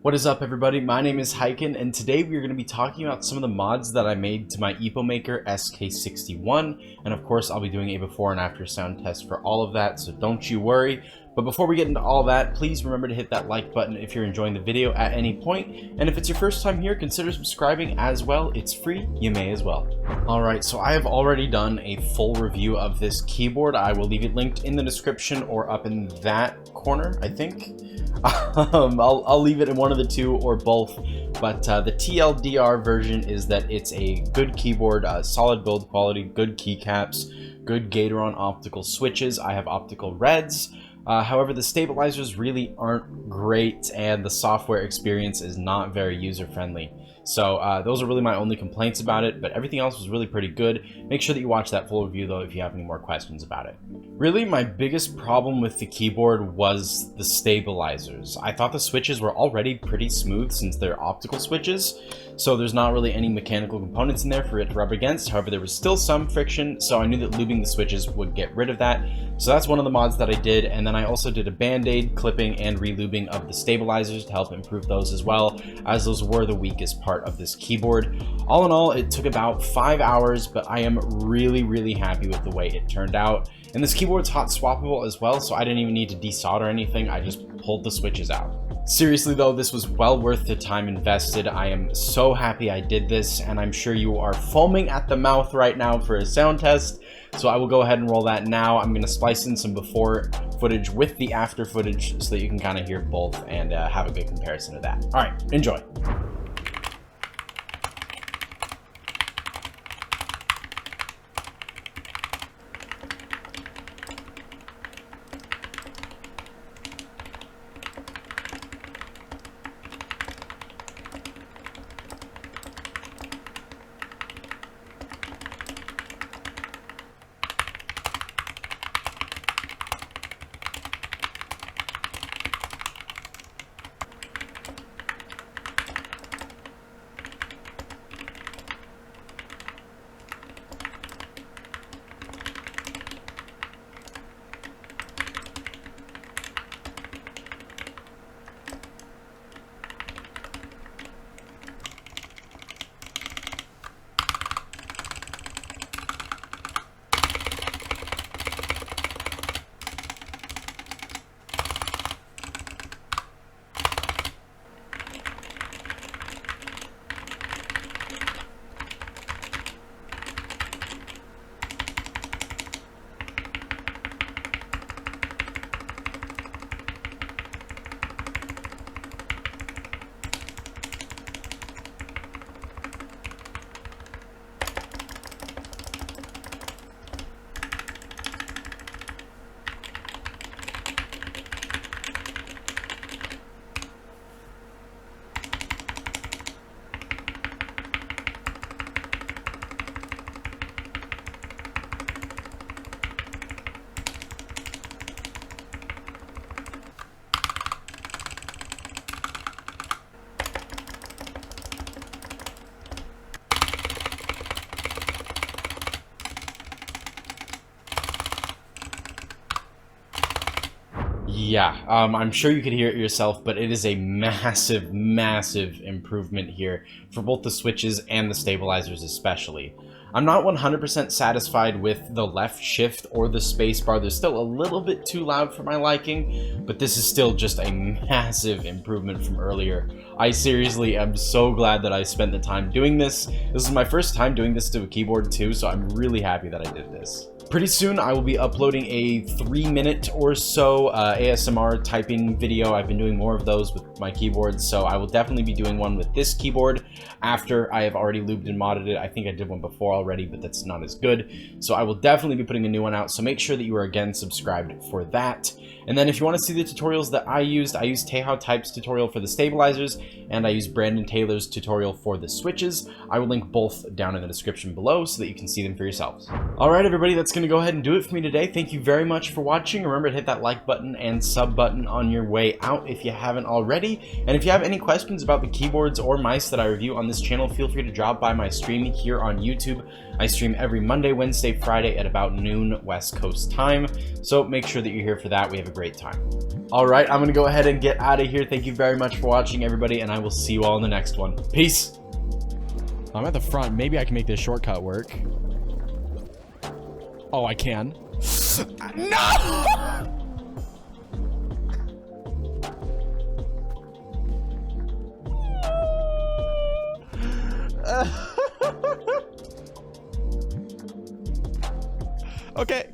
What is up, everybody? My name is Hyken, and today we are going to be talking about some of the mods that I made to my Epomaker SK61, and of course I'll be doing a before and after sound test for all of that, so don't you worry. But before we get into all that, please remember to hit that like button if you're enjoying the video at any point, and if it's your first time here, consider subscribing as well. It's free, you may as well. Alright, so I have already done a full review of this keyboard. I will leave it linked in the description or up in that corner, I think. I'll leave it in one of the two or both, but the TLDR version is that it's a good keyboard, solid build quality, good keycaps, good Gateron optical switches. I have optical reds. However, the stabilizers really aren't great, and the software experience is not very user-friendly. So those are really my only complaints about it, but everything else was really pretty good. Make sure that you watch that full review, though, if you have any more questions about it. Really, my biggest problem with the keyboard was the stabilizers. I thought the switches were already pretty smooth since they're optical switches, so there's not really any mechanical components in there for it to rub against. However, there was still some friction, so I knew that lubing the switches would get rid of that. So that's one of the mods that I did, and then I also did a band-aid, clipping, and re-lubing of the stabilizers to help improve those as well, as those were the weakest part of this keyboard. All in all, it took about 5 hours, but I am really happy with the way it turned out. And this keyboard's hot swappable as well, so I didn't even need to desolder anything. I just pulled the switches out. Seriously though, this was well worth the time invested. I am so happy I did this, and I'm sure you are foaming at the mouth right now for a sound test. So I will go ahead and roll that now. I'm going to splice in some before footage with the after footage so that you can kind of hear both and have a good comparison of that. All right, enjoy. Yeah, I'm sure you could hear it yourself, but it is a massive improvement here for both the switches and the stabilizers especially. I'm not 100% satisfied with the left shift or the space bar. They're still a little bit too loud for my liking, but this is still just a massive improvement from earlier. I seriously am so glad that I spent the time doing this. This is my first time doing this to a keyboard too, so I'm really happy that I did this. Pretty soon I will be uploading a 3-minute or so ASMR typing video. I've been doing more of those with my keyboards, so I will definitely be doing one with this keyboard after I have already lubed and modded it. I think I did one before already, but that's not as good. So I will definitely be putting a new one out, so make sure that you are again subscribed for that. And then if you want to see the tutorials that I used Teja Type's tutorial for the stabilizers, and I used Brandon Taylor's tutorial for the switches. I will link both down in the description below so that you can see them for yourselves. Alright everybody, that's going to go ahead and do it for me today. Thank you very much for watching. Remember to hit that like button and sub button on your way out if you haven't already. And if you have any questions about the keyboards or mice that I review on this channel, feel free to drop by my stream here on YouTube. I stream every Monday, Wednesday, Friday at about noon West Coast time. So make sure that you're here for that. We have a great time. All right, I'm going to go ahead and get out of here. Thank you very much for watching, everybody, and I will see you all in the next one. Peace. I'm at the front. Maybe I can make this shortcut work. Oh, I can. No! Okay.